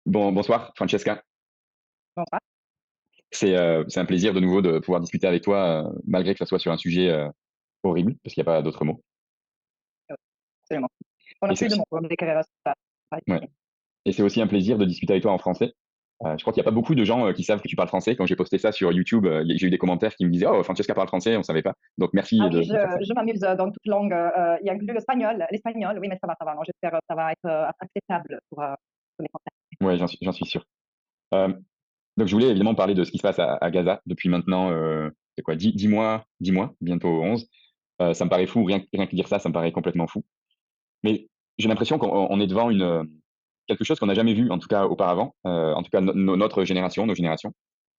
Bonsoir, Francesca. Bonsoir. C'est un plaisir de nouveau de pouvoir discuter avec toi, malgré que ça soit sur un sujet horrible, parce qu'il n'y a pas d'autre mot. Absolument. On Et n'a c'est plus de aussi, mots pour décrire ça. Ça, ouais. Et c'est aussi un plaisir de discuter avec toi en français. Je crois qu'il n'y a pas beaucoup de gens qui savent que tu parles français. Quand j'ai posté ça sur YouTube, j'ai eu des commentaires qui me disaient «Oh, Francesca parle français, on ne savait pas». Donc merci Ah oui, de faire ça. je m'amuse dans toute langue. Il y a inclus l'espagnol. L'espagnol, oui, mais ça va. Non, j'espère que ça va être acceptable pour les Français. Ouais, j'en suis sûr. Euh, donc je voulais évidemment parler de ce qui se passe à Gaza depuis maintenant, c'est quoi, 10 mois, bientôt 11. Ça me paraît fou, rien que dire ça, ça me paraît complètement fou. Mais j'ai l'impression qu'on est devant quelque chose qu'on n'a jamais vu, en tout cas auparavant, en tout cas notre génération, nos générations.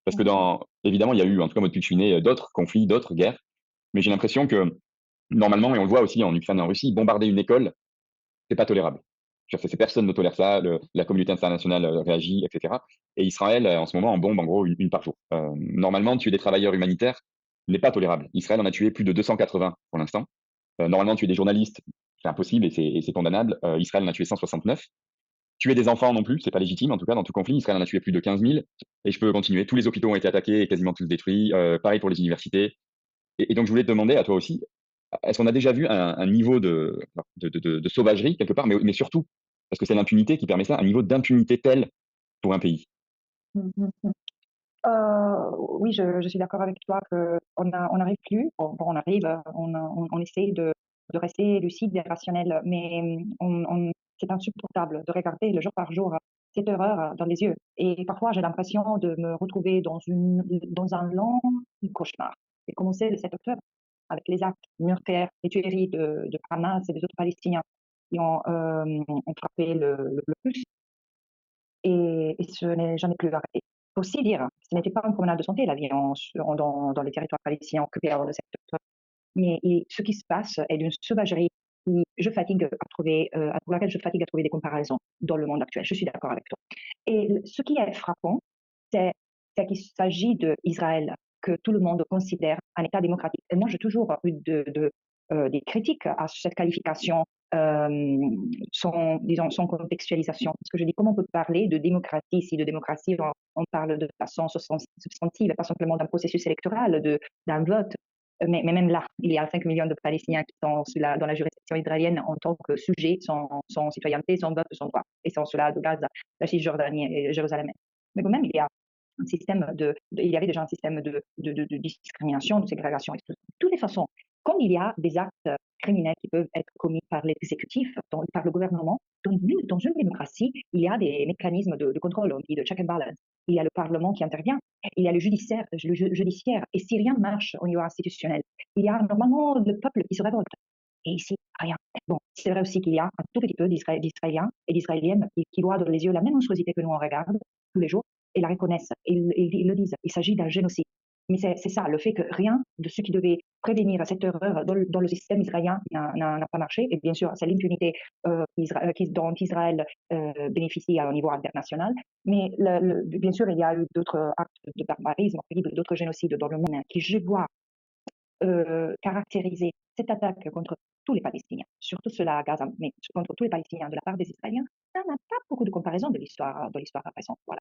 Parce que Mhm. évidemment, il y a eu, en tout cas moi depuis que je suis né, d'autres conflits, d'autres guerres. Mais j'ai l'impression que normalement, et on le voit aussi en Ukraine et en Russie, bombarder une école, c'est pas tolérable. Personne ne tolère ça, la communauté internationale réagit, etc. Et Israël, en ce moment, en bombe en gros une par jour. Normalement, tuer des travailleurs humanitaires n'est pas tolérable. Israël en a tué plus de 280 pour l'instant. Normalement, tuer des journalistes, c'est impossible et c'est condamnable. Israël en a tué 169. Tuer des enfants non plus, c'est pas légitime, en tout cas, dans tout conflit. Israël en a tué plus de 15 000. Et je peux continuer. Tous les hôpitaux ont été attaqués et quasiment tous détruits. Pareil pour les universités. Et donc, je voulais te demander à toi aussi, est-ce qu'on a déjà vu un niveau de sauvagerie quelque part, mais surtout, parce que c'est l'impunité qui permet ça, un niveau d'impunité tel pour un pays? Mhm. Oui, je suis d'accord avec toi on n'arrive plus. On arrive, on essaye de rester lucide et rationnel, mais c'est insupportable de regarder le jour par jour cette horreur dans les yeux. Et parfois, j'ai l'impression de me retrouver dans un long cauchemar. J'ai commencé le 7 octobre avec les actes meurtriers et tueries de Hamas et des autres Palestiniens qui ont frappé le plus et j'en ai plus arrêté. Faut aussi dire, ce n'était pas une promenade de santé, la vie dans les territoires palestiniens occupés avant le 7 octobre. Mais ce qui se passe est d'une sauvagerie pour laquelle je fatigue à trouver des comparaisons dans le monde actuel. Je suis d'accord avec toi. Et ce qui est frappant, c'est qu'il s'agit d'Israël, que tout le monde considère un État démocratique. Et moi, j'ai toujours eu des critiques à cette qualification disons, sans contextualisation. Parce que je dis, comment on peut parler de démocratie si de démocratie, on parle de façon substantive, pas simplement d'un processus électoral, d'un vote. Mais même là, il y a 5 millions de Palestiniens qui sont dans la juridiction israélienne en tant que sujets, sans citoyenneté, sans vote, sans droit. Et sans cela de Gaza, la Cisjordanie et Jérusalem. Mais quand même, il y avait déjà un système de discrimination, de ségrégation. De toutes les façons, comme il y a des actes criminels qui peuvent être commis par l'exécutif, par le gouvernement, dans une démocratie, il y a des mécanismes de contrôle, on dit de check and balance. Il y a le Parlement qui intervient, il y a le judiciaire. Et si rien ne marche au niveau institutionnel, il y a normalement le peuple qui se révolte. Et ici, rien. Bon, c'est vrai aussi qu'il y a un tout petit peu d'Israéliens et d'Israéliennes qui voient dans les yeux la même monstruosité que nous on regarde tous les jours et la reconnaissent. Et ils le disent. Il s'agit d'un génocide. Mais c'est ça, le fait que rien de ce qui devait prévenir cette horreur dans le système israélien n'a pas marché. Et bien sûr, c'est l'impunité dont Israël bénéficie au niveau international. Mais bien sûr, il y a eu d'autres actes de barbarisme, d'autres génocides dans le monde qui, je vois, caractériser cette attaque contre tous les Palestiniens, surtout ceux-là à Gaza, mais contre tous les Palestiniens de la part des Israéliens, ça n'a pas beaucoup de comparaison de l'histoire récente. Voilà.